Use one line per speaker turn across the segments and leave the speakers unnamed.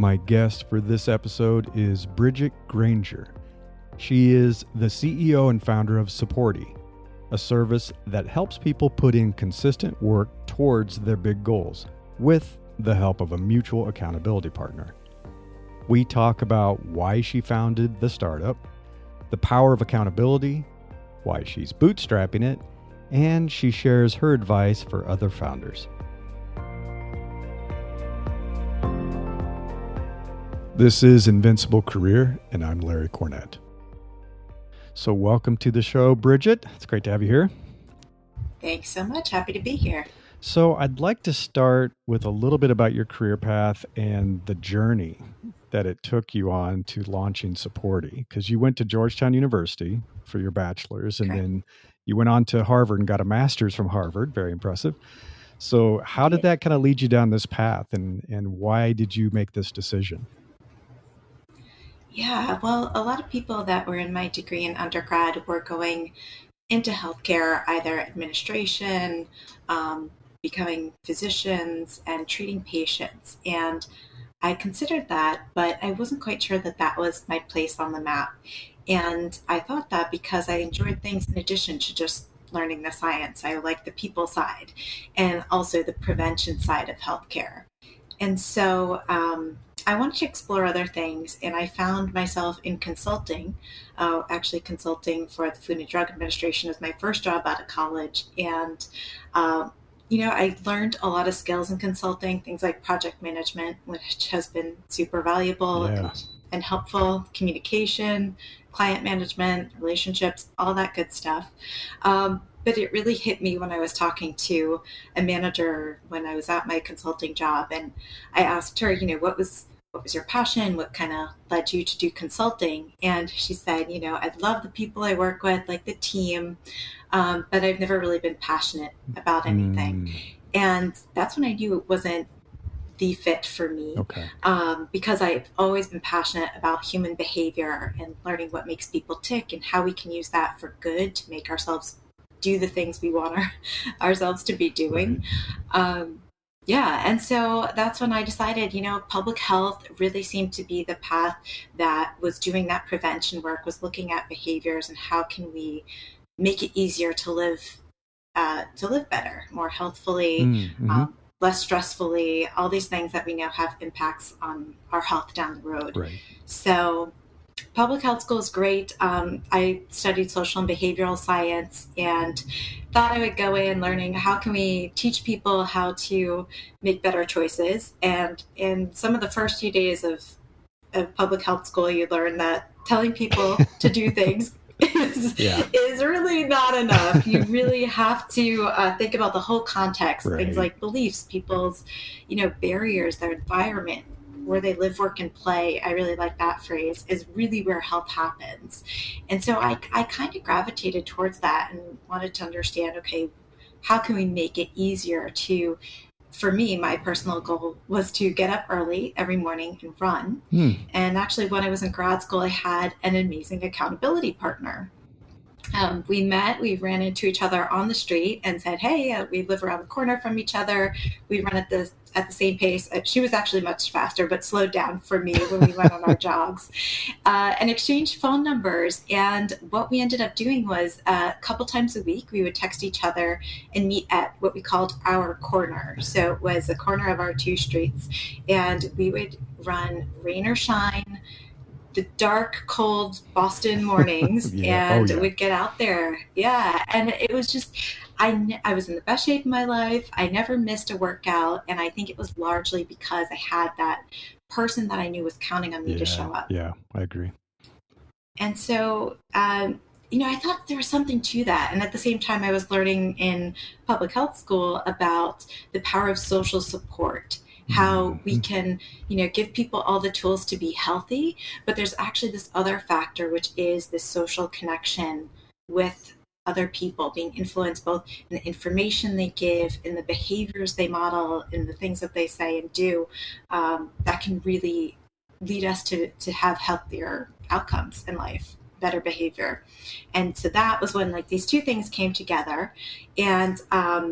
My guest for this episode is Brigitte Granger. She is the CEO and founder of Supporti, a service that helps people put in consistent work towards their big goals with the help of a mutual accountability partner. We talk about why she founded the startup, the power of accountability, why she's bootstrapping it, and she shares her advice for other founders. This is Invincible Career, and I'm Larry Cornett. So welcome to the show, Brigitte. It's great to have you here.
Thanks so much. Happy to be here.
So I'd like to start with a little bit about your career path and the journey that it took you on to launching Supporti, because you went to Georgetown University for your bachelor's, and
Correct.
then you went on to Harvard and got a master's from Harvard. Very impressive. So how did that kind of lead you down this path, and why did you make this decision?
Yeah, well, a lot of people that were in my degree in undergrad were going into healthcare, either administration, becoming physicians, and treating patients. And I considered that, but I wasn't quite sure that that was my place on the map. And I thought that because I enjoyed things in addition to just learning the science. I like the people side and also the prevention side of healthcare. And so I wanted to explore other things, and I found myself in consulting, actually consulting for the Food and Drug Administration was my first job out of college. And, I learned a lot of skills in consulting, things like project management, which has been super valuable and helpful, communication, client management, relationships, all that good stuff. But it really hit me when I was talking to a manager when I was at my consulting job, and I asked her, what was your passion? What kind of led you to do consulting? And she said, I love the people I work with, like the team, but I've never really been passionate about anything. And that's when I knew it wasn't the fit for me.
Okay.
Because I've always been passionate about human behavior and learning what makes people tick and how we can use that for good to make ourselves do the things we want ourselves to be doing. Right. And so that's when I decided, public health really seemed to be the path that was doing that prevention work, was looking at behaviors and how can we make it easier to live better, more healthfully, less stressfully, all these things that we know have impacts on our health down the road.
Right.
So public health school is great. I studied social and behavioral science and thought I would go in learning how can we teach people how to make better choices. And in some of the first few days of public health school, you learn that telling people to do things is really not enough. You really have to think about the whole context, things like beliefs, people's, barriers, their environment, where they live, work, and play. I really like that phrase, is really where health happens. And so I kind of gravitated towards that and wanted to understand, okay, how can we make it easier to, for me, my personal goal was to get up early every morning and run. And actually, when I was in grad school, I had an amazing accountability partner. We ran into each other on the street and said, hey, we live around the corner from each other. We run at the same pace. She was actually much faster, but slowed down for me when we went on our jogs, and exchanged phone numbers. And what we ended up doing was a couple times a week, we would text each other and meet at what we called our corner. So it was a corner of our two streets, and we would run rain or shine, the dark, cold Boston mornings, we'd get out there. Yeah. And it was just, I was in the best shape of my life. I never missed a workout. And I think it was largely because I had that person that I knew was counting on me to show up.
Yeah, I agree.
And so, I thought there was something to that. And at the same time, I was learning in public health school about the power of social support, how we can, give people all the tools to be healthy. But there's actually this other factor, which is the social connection with other people, being influenced both in the information they give, in the behaviors they model, in the things that they say and do, that can really lead us to have healthier outcomes in life. better behavior. And so that was when like these two things came together. And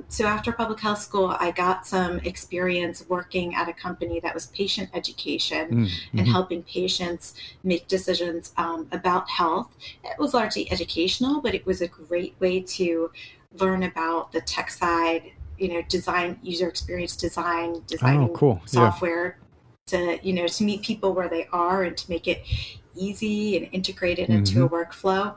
so after public health school, I got some experience working at a company that was patient education and helping patients make decisions about health. It was largely educational, but it was a great way to learn about the tech side, design, user experience design, designing software to, to meet people where they are and to make it easy and integrate it into a workflow.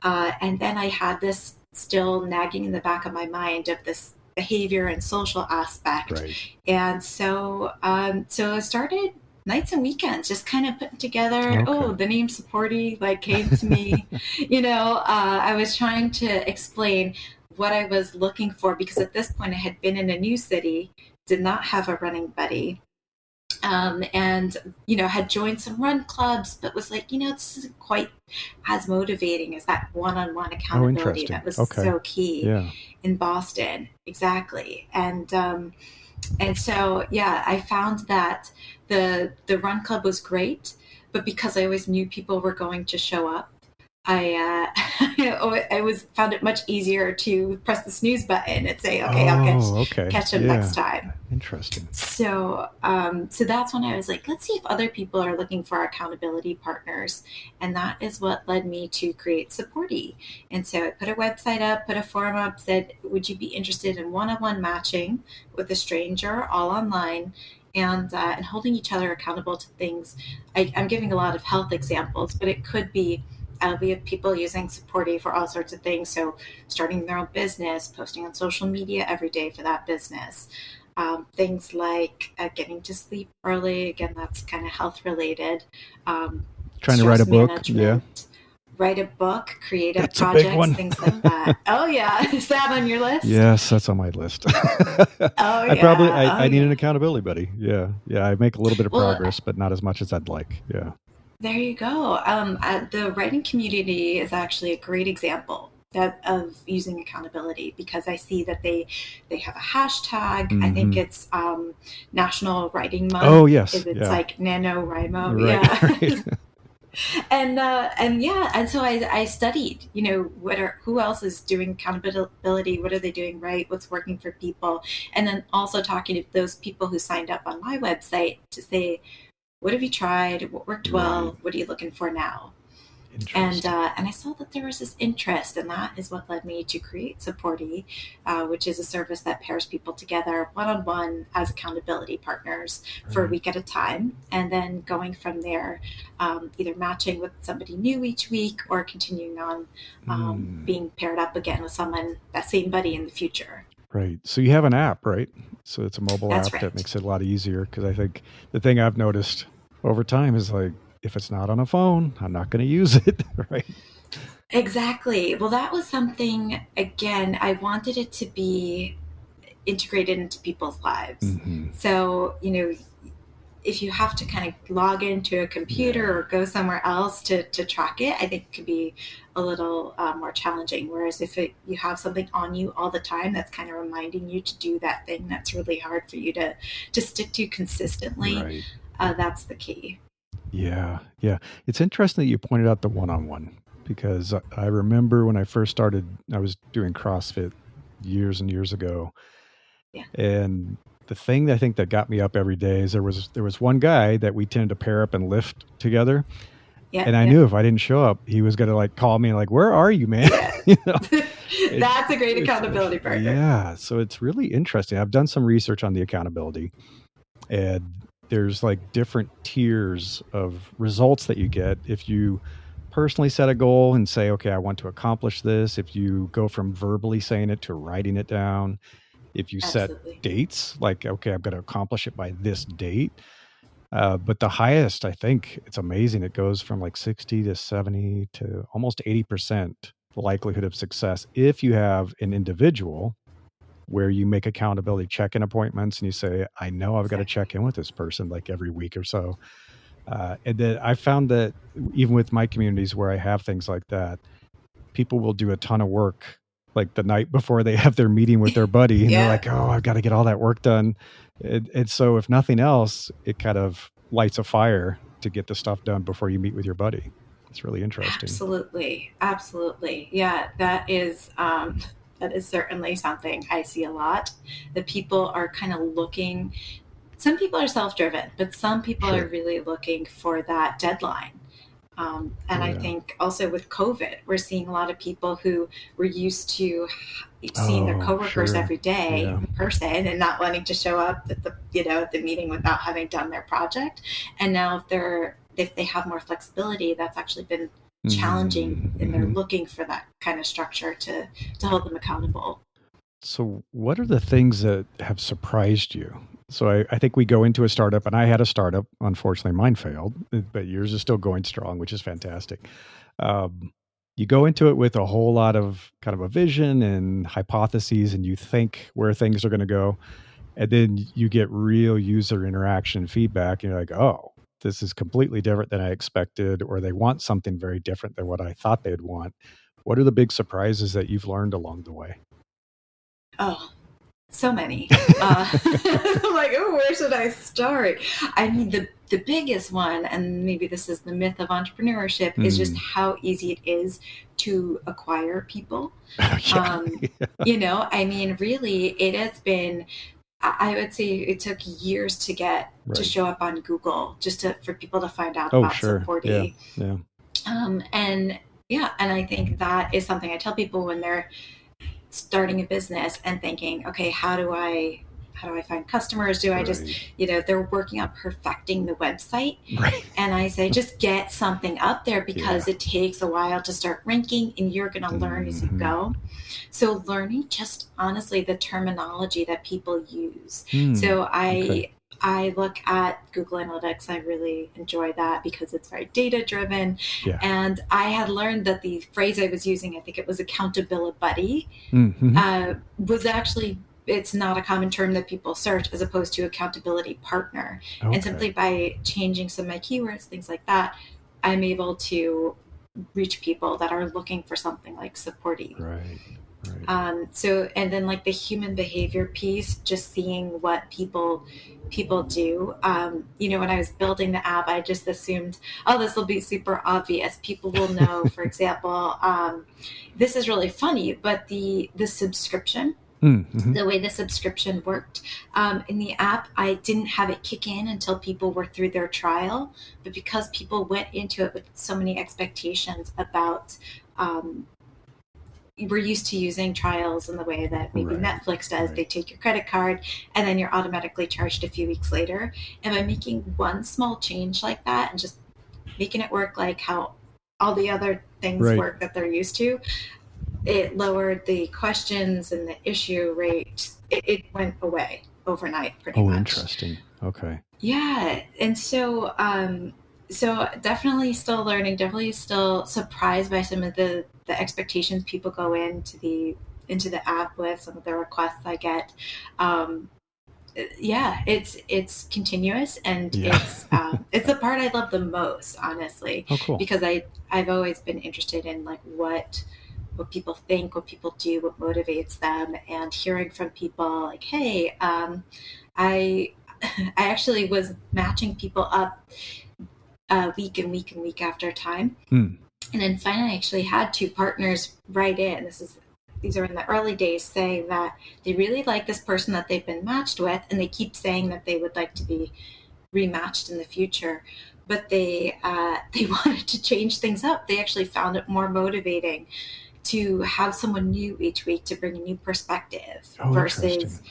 And then I had this still nagging in the back of my mind of this behavior and social aspect.
Right.
And so I started nights and weekends, just kind of putting together, the name Supporti like came to me. I was trying to explain what I was looking for, because at this point I had been in a new city, did not have a running buddy. And had joined some run clubs, but was like, this isn't quite as motivating as that one-on-one accountability that was so key in Boston. Exactly. And so, I found that the run club was great, but because I always knew people were going to show up, I found it much easier to press the snooze button and say, I'll catch them next time.
Interesting.
So that's when I was like, let's see if other people are looking for accountability partners. And that is what led me to create Supporti. And so I put a website up, put a forum up, said, would you be interested in one-on-one matching with a stranger, all online, and holding each other accountable to things. I'm giving a lot of health examples, but it could be we have people using Supporti for all sorts of things. So starting their own business, posting on social media every day for that business. Things like getting to sleep early. Again, that's kind of health related.
Trying to write a book.
Write a book, creative projects, things like that. Oh yeah. Is that on your list?
Yes, that's on my list. I need an accountability buddy. Yeah. I make a little bit of progress, but not as much as I'd like. Yeah.
There you go. The writing community is actually a great example of using accountability, because I see that they have a hashtag. I think it's National Writing Month.
Oh yes,
it's like NaNoWriMo.
Right.
Yeah. And so I studied, who else is doing accountability? What are they doing right? What's working for people? And then also talking to those people who signed up on my website to say, what have you tried? What worked well? What are you looking for now? And I saw that there was this interest, and that is what led me to create Supporti, which is a service that pairs people together one-on-one as accountability partners for a week at a time, and then going from there, either matching with somebody new each week or continuing on being paired up again with that same buddy in the future.
Right. So you have an app, right? So it's a mobile app
right.
that makes it a lot easier, because I think the thing I've noticed over time is like, if it's not on a phone, I'm not going to use it, right?
Exactly. Well, that was something, again, I wanted it to be integrated into people's lives. So, if you have to kind of log into a computer or go somewhere else to track it, I think it could be a little more challenging. Whereas if you have something on you all the time that's kind of reminding you to do that thing that's really hard for you to stick to consistently, that's the key.
Yeah. It's interesting that you pointed out the one-on-one, because I remember when I first started, I was doing CrossFit years and years ago.
Yeah.
And the thing that I think that got me up every day is there was one guy that we tended to pair up and lift together. Yeah, and I knew if I didn't show up, he was going to like call me and like, where are you, man?
That's a great accountability partner.
Yeah. So it's really interesting. I've done some research on the accountability, and there's like different tiers of results that you get if you personally set a goal and say, okay, I want to accomplish this. If you go from verbally saying it to writing it down, if you set dates, like, okay, I'm going to accomplish it by this date. But the highest, I think it's amazing. It goes from like 60 to 70 to almost 80% the likelihood of success if you have an individual where you make accountability check-in appointments and you say, I know I've got to check in with this person like every week or so. And then I found that even with my communities where I have things like that, people will do a ton of work like the night before they have their meeting with their buddy. And they're like, oh, I've got to get all that work done. And so if nothing else, it kind of lights a fire to get the stuff done before you meet with your buddy. It's really interesting.
Absolutely. Yeah, that is certainly something I see a lot. That people are kind of looking. Some people are self-driven, but some people
Sure.
are really looking for that deadline. And I think also with COVID, we're seeing a lot of people who were used to seeing their coworkers every day in person and not wanting to show up at the meeting without having done their project. And now if they have more flexibility, that's actually been challenging, and they're looking for that kind of structure to hold them accountable.
So what are the things that have surprised you? So I think we go into a startup, and I had a startup. Unfortunately, mine failed, but yours is still going strong, which is fantastic. You go into it with a whole lot of kind of a vision and hypotheses, and you think where things are going to go. And then you get real user interaction feedback, and you're like, oh, this is completely different than I expected, or they want something very different than what I thought they'd want. What are the big surprises that you've learned along the way?
Oh, so many. I'm like, oh, where should I start? I mean, the biggest one, and maybe this is the myth of entrepreneurship, is just how easy it is to acquire people. I mean, really, it has been, I would say it took years to get to show up on Google just for people to find out about Supporti.
Yeah.
And I think that is something I tell people when they're starting a business and thinking, okay, how do I find customers? Do I just, they're working on perfecting the website.
Right.
And I say, just get something up there because it takes a while to start ranking and you're going to learn as you go. So learning just honestly the terminology that people use. So I look at Google Analytics. I really enjoy that because it's very data driven. Yeah. And I had learned that the phrase I was using, I think it was accountability buddy, was actually, it's not a common term that people search as opposed to accountability partner. Okay. And simply by changing some of my keywords, things like that, I'm able to reach people that are looking for something like Supporti.
Right.
And then like the human behavior piece, just seeing what people do. When I was building the app, I just assumed, oh, this will be super obvious. People will know, for example, this is really funny, but the subscription, the way the subscription worked in the app, I didn't have it kick in until people were through their trial. But because people went into it with so many expectations about, we're used to using trials in the way that maybe Netflix does. They take your credit card and then you're automatically charged a few weeks later. And by making one small change like that and just making it work like how all the other things work that they're used to, it lowered the questions and the issue rate. It went away overnight pretty much.
Oh, interesting. Okay.
Yeah. And so definitely still learning, definitely still surprised by some of the expectations people go into the app with, some of the requests I get. It's continuous, and it's the part I love the most, honestly.
Oh, cool. Because
I've always been interested in like what people think, what people do, what motivates them, and hearing from people like, hey, I actually was matching people up week and week after time. And then finally I actually had 2 partners write in. These are in the early days, saying that they really like this person that they've been matched with, and they keep saying that they would like to be rematched in the future. But they wanted to change things up. They actually found it more motivating to have someone new each week to bring a new perspective versus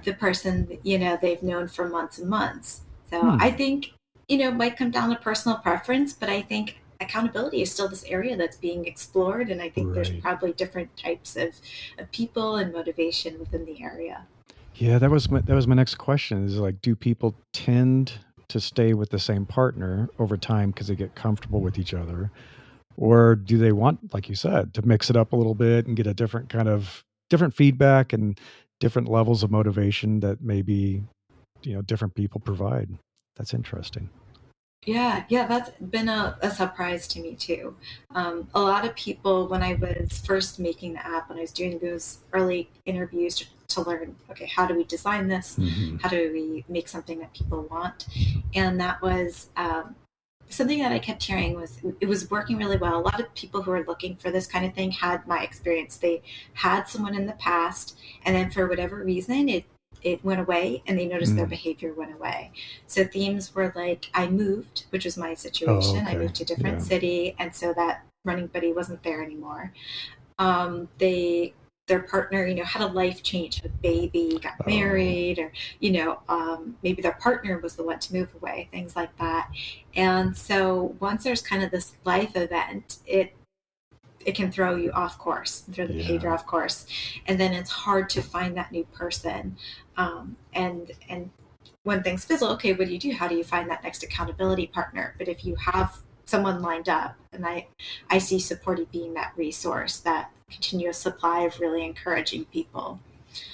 the person they've known for months and months. So I think it might come down to personal preference, but I think accountability is still this area that's being explored, and I think there's probably different types of people and motivation within the area.
Yeah, that was my next question, is like, do people tend to stay with the same partner over time because they get comfortable with each other, or do they want, like you said, to mix it up a little bit and get a different feedback and different levels of motivation that maybe different people provide? That's interesting.
Yeah, that's been a surprise to me too. A lot of people, when I was first making the app, when I was doing those early interviews to learn, okay, how do we design this? How do we make something that people want? And that was something that I kept hearing was it was working really well. A lot of people who are looking for this kind of thing had my experience. They had someone in the past, and then for whatever reason, it went away, and they noticed their behavior went away. So themes were like, I moved, which was my situation. I moved to a different city, and so that running buddy wasn't there anymore. Their partner, had a life change, had a baby, got married, or, maybe their partner was the one to move away, things like that. And so once there's kind of this life event, it can throw you off course, throw the behavior off course. And then it's hard to find that new person. And when things fizzle, okay, what do you do? How do you find that next accountability partner? But if you have someone lined up, and I see Supporti being that resource, that continuous supply of really encouraging people.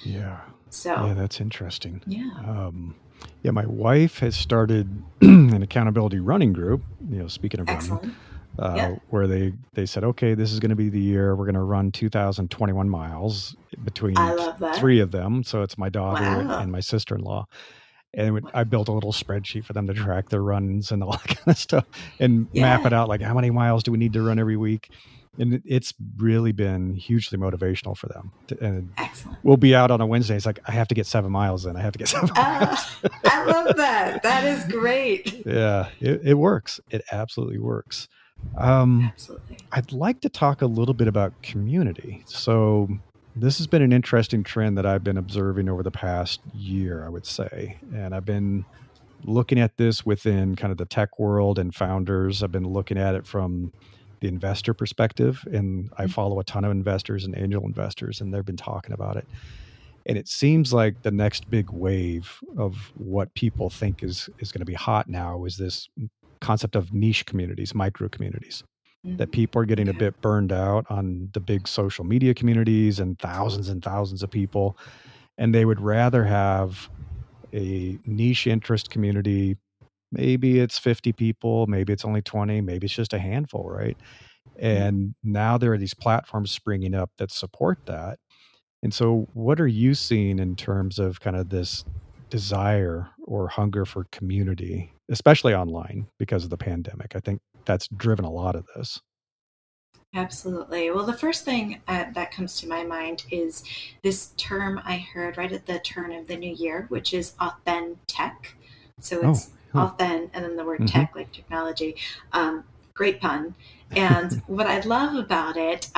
Yeah.
So
that's interesting.
Yeah.
My wife has started an accountability running group, speaking of
Excellent.
running, where they said, okay, this is going to be the year we're going to run 2,021 miles between three of them. So it's my daughter and my sister-in-law. And I built a little spreadsheet for them to track their runs and all that kind of stuff, and map it out, like how many miles do we need to run every week. And it's really been hugely motivational for them. And
excellent.
We'll be out on a Wednesday. It's like, I have to get 7 miles in. I have to get 7 miles.
I love that. That is great.
Yeah, it works. It absolutely works.
Absolutely.
I'd like to talk a little bit about community. So this has been an interesting trend that I've been observing over the past year, I would say. And I've been looking at this within kind of the tech world and founders. I've been looking at it from the investor perspective, and I follow a ton of investors and angel investors, and they've been talking about it. And it seems like the next big wave of what people think is going to be hot now is this concept of niche communities, micro communities, that people are getting a bit burned out on the big social media communities and thousands of people. And they would rather have a niche interest community. Maybe it's 50 people, maybe it's only 20, maybe it's just a handful, right? And now there are these platforms springing up that support that. And so what are you seeing in terms of kind of this desire or hunger for community, especially online because of the pandemic? I think that's driven a lot of this.
Absolutely. Well, the first thing that comes to my mind is this term I heard right at the turn of the new year, which is AuthenTech. So it's authent and then the word tech, like technology. Great pun. And what I love about it,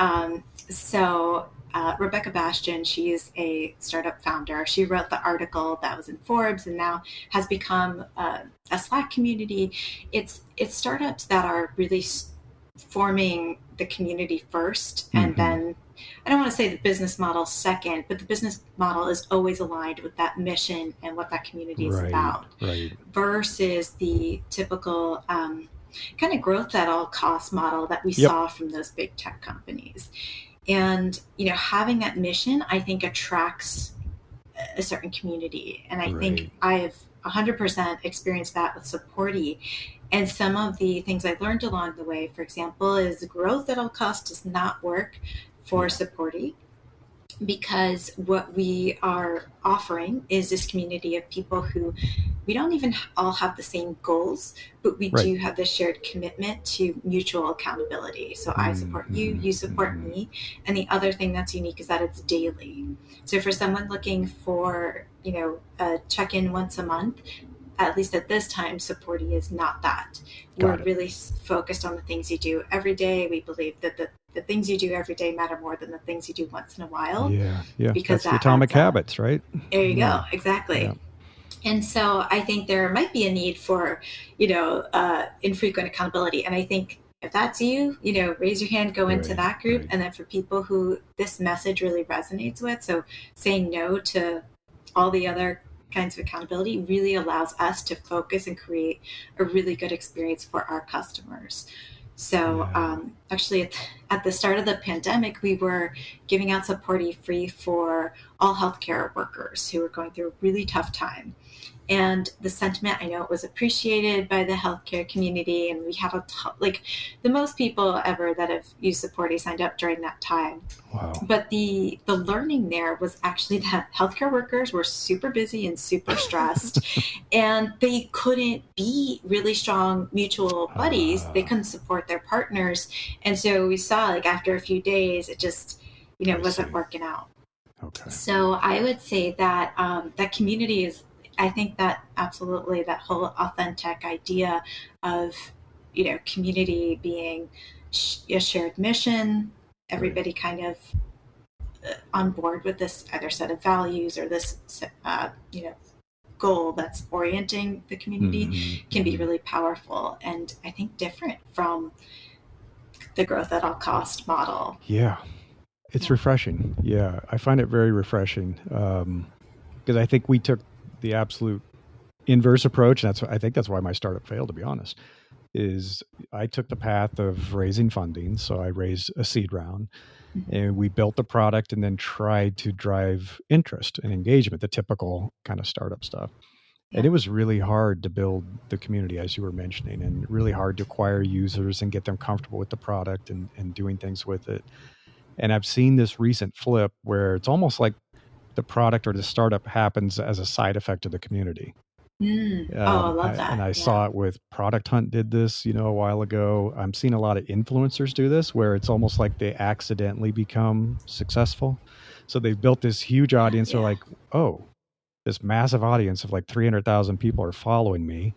Rebecca Bastian, she's a startup founder. She wrote the article that was in Forbes and now has become a Slack community. It's startups that are really forming the community first, and then I don't want to say the business model second, but the business model is always aligned with that mission and what that community is about, versus the typical kind of growth at all costs model that we saw from those big tech companies. And, having that mission, I think, attracts a certain community. And I think I've 100% experienced that with Supporti. And some of the things I learned along the way, for example, is growth at all costs does not work for Supporti, because what we are offering is this community of people who we don't even all have the same goals, but we do have this shared commitment to mutual accountability. So I support you, you support me. And the other thing that's unique is that it's daily. So for someone looking for, a check-in once a month, at least at this time, Supporti is not that. We're really focused on the things you do every day. We believe that the things you do every day matter more than the things you do once in a while.
Yeah.
Because
that's the atomic habits, right?
There you go. Exactly. Yeah. And so I think there might be a need for, infrequent accountability. And I think if that's you, raise your hand, go into that group. And then for people who this message really resonates with, so saying no to all the other kinds of accountability really allows us to focus and create a really good experience for our customers. So actually at the start of the pandemic, we were giving out Supporti free for all healthcare workers who were going through a really tough time. And the sentiment, I know it was appreciated by the healthcare community, and we had like the most people ever that have used Supporti signed up during that time.
Wow.
But the learning there was actually that healthcare workers were super busy and super stressed, and they couldn't be really strong mutual buddies. They couldn't support their partners. And so we saw, like, after a few days, it just, wasn't working out.
Okay.
So I would say that that community is, I think that absolutely that whole AuthenTech idea of, community being a shared mission, everybody kind of on board with this either set of values or this, goal that's orienting the community can be really powerful. And I think different from the growth at all cost model.
Yeah. It's refreshing. Yeah. I find it very refreshing. Because I think we took the absolute inverse approach. And I think that's why my startup failed, to be honest, is I took the path of raising funding. So I raised a seed round and we built the product and then tried to drive interest and engagement, the typical kind of startup stuff. And it was really hard to build the community, as you were mentioning, and really hard to acquire users and get them comfortable with the product and doing things with it. And I've seen this recent flip where it's almost like the product or the startup happens as a side effect of the community.
I love that.
And I saw it with Product Hunt did this, a while ago. I'm seeing a lot of influencers do this where it's almost like they accidentally become successful. So they've built this huge audience. They're like, oh, this massive audience of like 300,000 people are following me.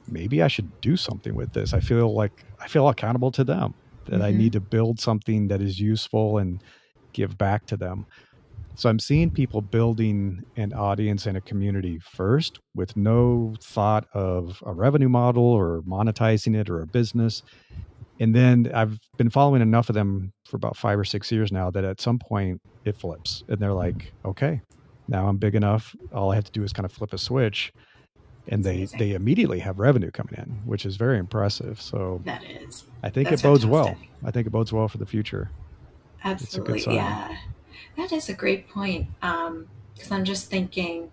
Maybe I should do something with this. I feel accountable to them, that I need to build something that is useful and give back to them. So I'm seeing people building an audience and a community first with no thought of a revenue model or monetizing it or a business. And then I've been following enough of them for about 5 or 6 years now that at some point it flips and they're like, okay, now I'm big enough. All I have to do is kind of flip a switch. And they immediately have revenue coming in, which is very impressive. So
that is.
I think it bodes well. I think it bodes well for the future.
Absolutely. Yeah. That is a great point. Because I'm just thinking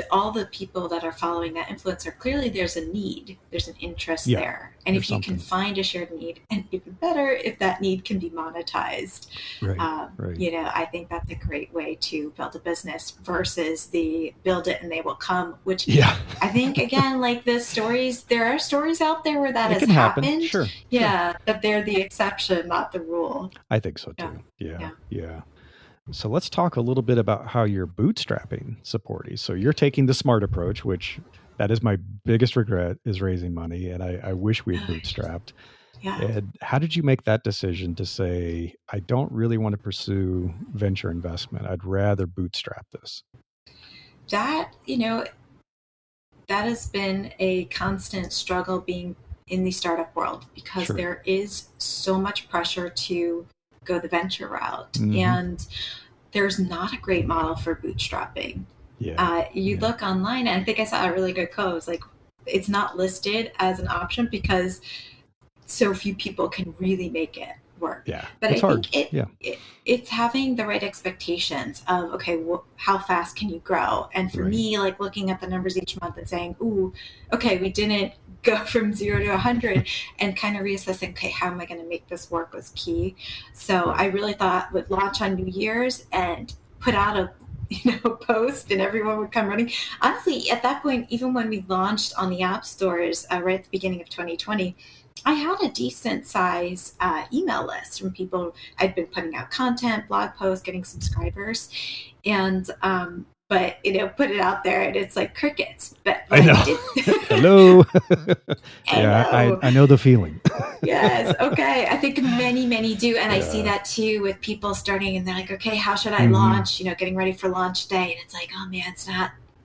all the people that are following that influencer, clearly there's a need, there's an interest there. And if you can find a shared need, and even better, if that need can be monetized,
right.
I think that's a great way to build a business versus the build it and they will come, which I think, again, like there are stories out there where that has happened.
Sure.
Yeah. But they're the exception, not the rule.
I think so too. Yeah. So let's talk a little bit about how you're bootstrapping Supporti. So you're taking the smart approach, which that is my biggest regret, is raising money. And I wish we had bootstrapped.
Yeah.
And how did you make that decision to say, I don't really want to pursue venture investment. I'd rather bootstrap this?
That has been a constant struggle being in the startup world because there is so much pressure to go the venture route. And there's not a great model for bootstrapping. You look online, and I think I saw a really good quote. It was like, it's not listed as an option because so few people can really make it work. But I think it's having the right expectations of, okay, how fast can you grow? And for me, like looking at the numbers each month and saying, ooh, okay, we didn't go from 0 to 100, and kind of reassessing, okay, how am I going to make this work was key. So I really thought would launch on New Year's and put out a post and everyone would come running. Honestly, at that point, even when we launched on the app stores right at the beginning of 2020, I had a decent size email list from people. I'd been putting out content, blog posts, getting subscribers, and but put it out there and it's like crickets. But
I know. Hello. I know the feeling.
Yes. Okay. I think many do, and I see that too with people starting, and they're like, okay, how should I launch? Getting ready for launch day, and it's like, oh man,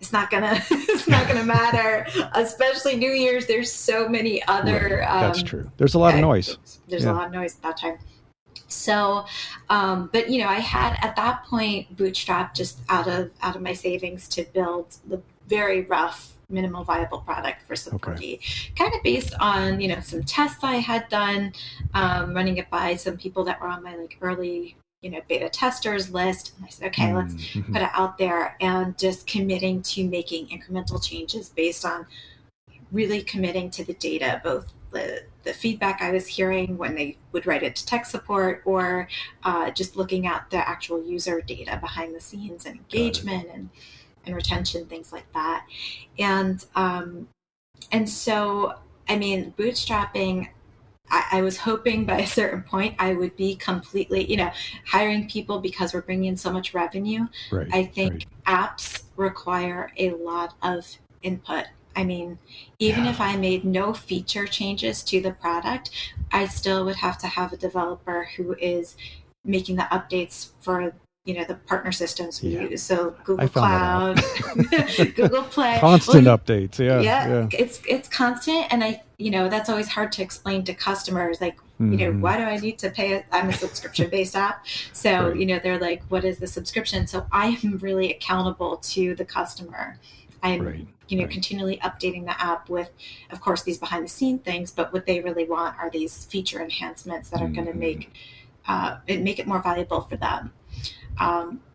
it's not gonna matter, especially New Year's. There's so many other.
That's true. There's a lot of noise.
There's a lot of noise at that time. So, but I had at that point bootstrapped just out of my savings to build the very rough minimal viable product for Supporti, kind of based on some tests I had done, running it by some people that were on my early beta testers list. And I said, okay, let's put it out there, and just committing to making incremental changes based on really committing to the data, both the feedback I was hearing when they would write it to tech support, or just looking at the actual user data behind the scenes and engagement and retention, things like that. And so, I mean, bootstrapping, I was hoping by a certain point I would be completely, hiring people because we're bringing in so much revenue.
Right,
I think apps require a lot of input. I mean, even if I made no feature changes to the product, I still would have to have a developer who is making the updates for the partner systems we use. So Google Cloud, Google Play,
constant updates. Yeah.
It's constant, and that's always hard to explain to customers. Like, why do I need to pay? I'm a subscription-based app, so they're like, "What is the subscription?" So I am really accountable to the customer. I'm continually updating the app with, of course, these behind-the-scene things, but what they really want are these feature enhancements that are going to make it more valuable for them.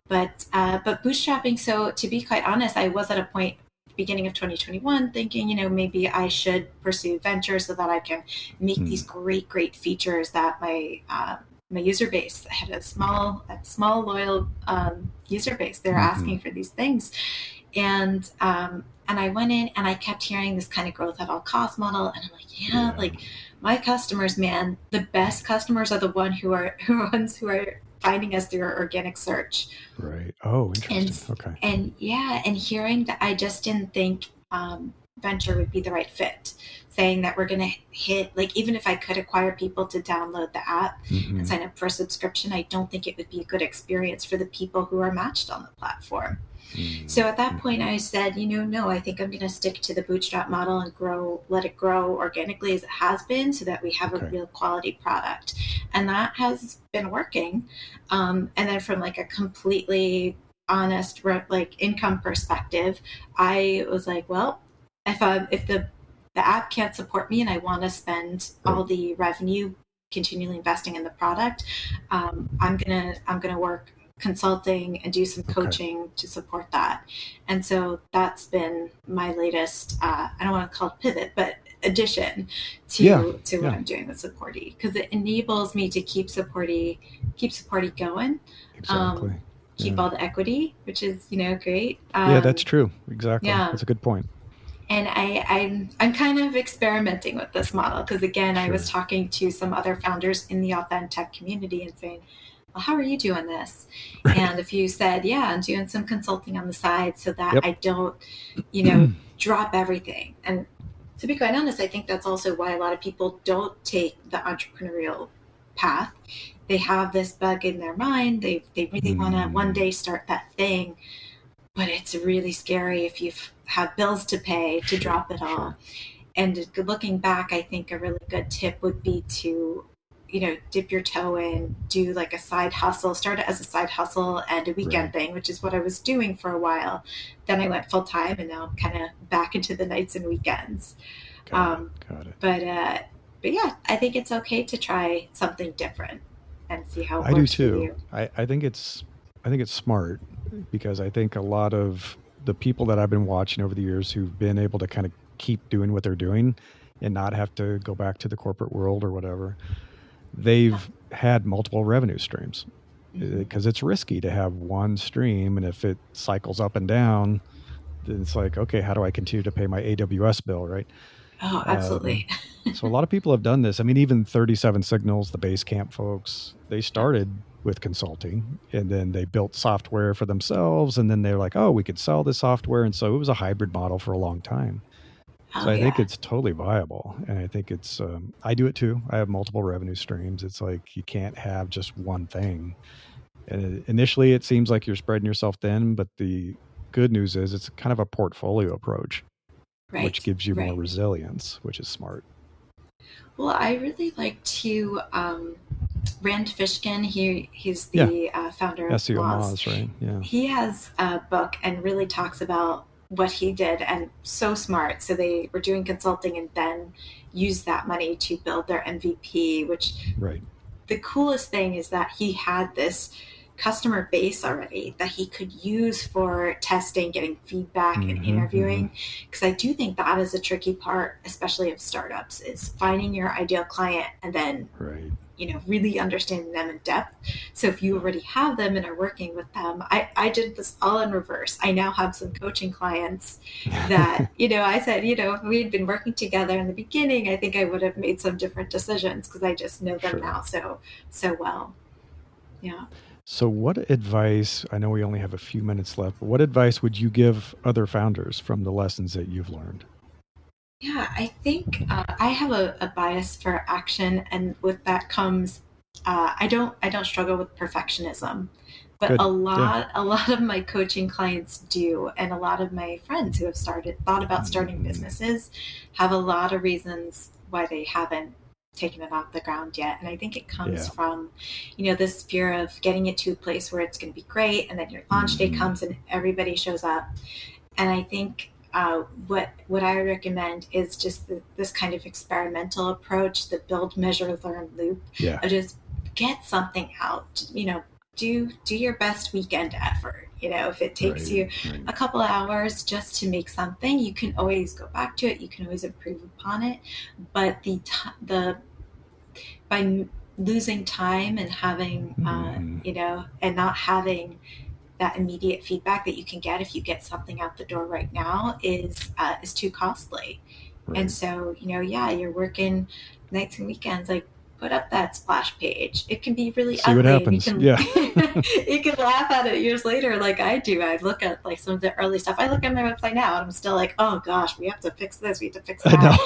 But bootstrapping, so to be quite honest, I was at a point beginning of 2021 thinking, maybe I should pursue venture so that I can make these great features that my user base, I had a small loyal user base. They're asking for these things. And I went in and I kept hearing this kind of growth at all cost model. And I'm like, like my customers, man, the best customers are the ones who are finding us through our organic search.
Right. Oh, interesting. Okay.
And hearing that, I just didn't think venture would be the right fit. Saying that we're going to hit, like, even if I could acquire people to download the app and sign up for a subscription, I don't think it would be a good experience for the people who are matched on the platform. So at that point I said, no, I think I'm going to stick to the bootstrap model and let it grow organically as it has been, so that we have a real quality product. And that has been working. And then from like a completely honest, like, income perspective, I was like, well, if the app can't support me and I want to spend all the revenue continually investing in the product, I'm gonna work consulting and do some coaching to support that. And so that's been my latest, I don't want to call it pivot, but addition to what I'm doing with Supporti, because it enables me to keep Supporti going.
Exactly.
Keep all the equity, which is, great.
That's true. Exactly. Yeah. That's a good point.
And I'm kind of experimenting with this model because, again, I was talking to some other founders in the AuthenTech community and saying, well, how are you doing this? And if you said, I'm doing some consulting on the side so that I don't, drop everything. And to be quite honest, I think that's also why a lot of people don't take the entrepreneurial path. They have this bug in their mind. They really want to one day start that thing, but it's really scary if you have bills to pay to drop it all. And looking back, I think a really good tip would be to, dip your toe in, do like a side hustle, start it as a side hustle and a weekend thing, which is what I was doing for a while. Then I went full time, and now I'm kind of back into the nights and weekends. Got it. But yeah, I think it's okay to try something different and see how it works. I do too. For you.
I think it's smart, because I think a lot of the people that I've been watching over the years who've been able to kind of keep doing what they're doing and not have to go back to the corporate world or whatever, they've had multiple revenue streams, because it's risky to have one stream. And if it cycles up and down, then it's like, okay, how do I continue to pay my AWS bill, right?
Oh, absolutely.
So a lot of people have done this. I mean, even 37 Signals, the Basecamp folks, they started with consulting, and then they built software for themselves. And then they're like, oh, we could sell this software. And so it was a hybrid model for a long time. So I think it's totally viable. And I think it's, I do it too. I have multiple revenue streams. It's like, you can't have just one thing. And initially it seems like you're spreading yourself thin, but the good news is it's kind of a portfolio approach, which gives you more resilience, which is smart.
Well, I really like to, Rand Fishkin, he's the founder of
SEO Moz, right? Yeah.
He has a book and really talks about what he did, and so smart. So they were doing consulting and then used that money to build their MVP, which the coolest thing is that he had this customer base already that he could use for testing, getting feedback, and interviewing. Because I do think that is a tricky part, especially of startups, is finding your ideal client and then really understanding them in depth. So if you already have them and are working with them, I did this all in reverse. I now have some coaching clients that, I said, if we had been working together in the beginning, I think I would have made some different decisions because I just know them now so well. Yeah.
So what advice, I know we only have a few minutes left, but what advice would you give other founders from the lessons that you've learned?
Yeah, I think I have a bias for action, and with that comes I don't struggle with perfectionism, but
Good.
a lot of my coaching clients do, and a lot of my friends who have thought about starting businesses have a lot of reasons why they haven't taken it off the ground yet. And I think it comes from, this fear of getting it to a place where it's going to be great, and then your launch day comes and everybody shows up. And I think what I recommend is just this kind of experimental approach, the build, measure, learn loop. Of just get something out. Do your best weekend effort. If it takes you a couple of hours just to make something, you can always go back to it. You can always improve upon it. But by losing time and having, and not having that immediate feedback that you can get if you get something out the door right now is too costly. And so, you're working nights and weekends, like put up that splash page. It can be really ugly.
See what happens.
You can laugh at it years later like I do. I look at like some of the early stuff. I look at my website now and I'm still like, oh gosh, we have to fix this. We have to fix that.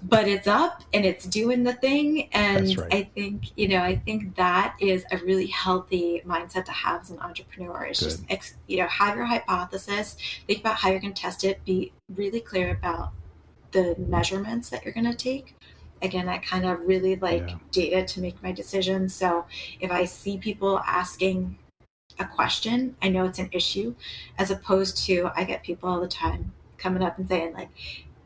But it's up and it's doing the thing. And I think, I think that is a really healthy mindset to have as an entrepreneur. It's just, have your hypothesis, think about how you're going to test it, be really clear about the measurements that you're going to take. Again, I kind of really like data to make my decisions. So if I see people asking a question, I know it's an issue, as opposed to I get people all the time coming up and saying like,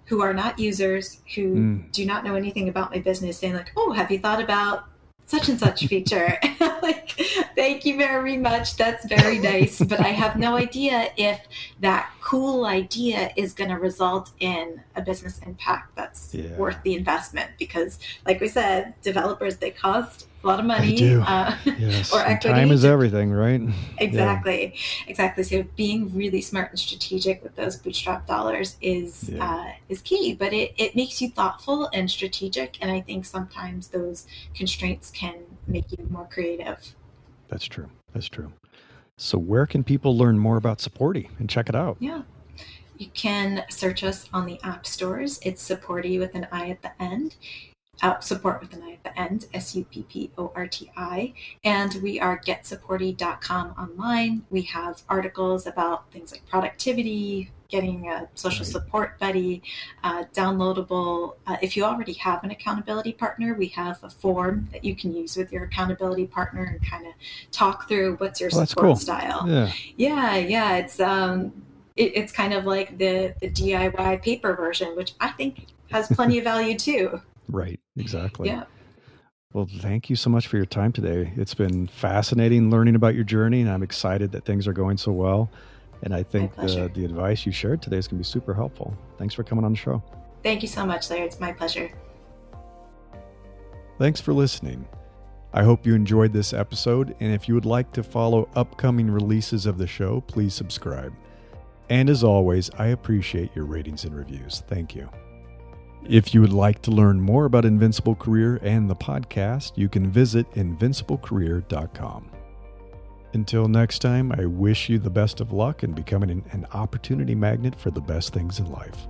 who are not users, who do not know anything about my business, saying like, oh, have you thought about such and such feature? Like, thank you very much. That's very nice. But I have no idea if that cool idea is going to result in a business impact that's worth the investment. Because like we said, developers, they cost a lot of money.
They do. Yes.
Or equity.
Time is everything, right?
Exactly. So being really smart and strategic with those bootstrap dollars is key, but it makes you thoughtful and strategic. And I think sometimes those constraints can make you more creative.
That's true. So where can people learn more about Supporti and check it out?
Yeah. You can search us on the app stores. It's Supporti with an I at the end. Support with an I at the end, SUPPORTI. And we are getsupporti.com online. We have articles about things like productivity, getting a social support buddy, downloadable. If you already have an accountability partner, we have a form that you can use with your accountability partner and kind of talk through what's your support style. Yeah. It's kind of like the DIY paper version, which I think has plenty of value too.
Right, exactly.
Yeah.
Well, thank you so much for your time today. It's been fascinating learning about your journey, and I'm excited that things are going so well. And I think the advice you shared today is going to be super helpful. Thanks for coming on the show.
Thank you so much, Larry. It's my pleasure.
Thanks for listening. I hope you enjoyed this episode, and if you would like to follow upcoming releases of the show, please subscribe. And as always, I appreciate your ratings and reviews. Thank you. If you would like to learn more about Invincible Career and the podcast, you can visit invinciblecareer.com. Until next time, I wish you the best of luck in becoming an opportunity magnet for the best things in life.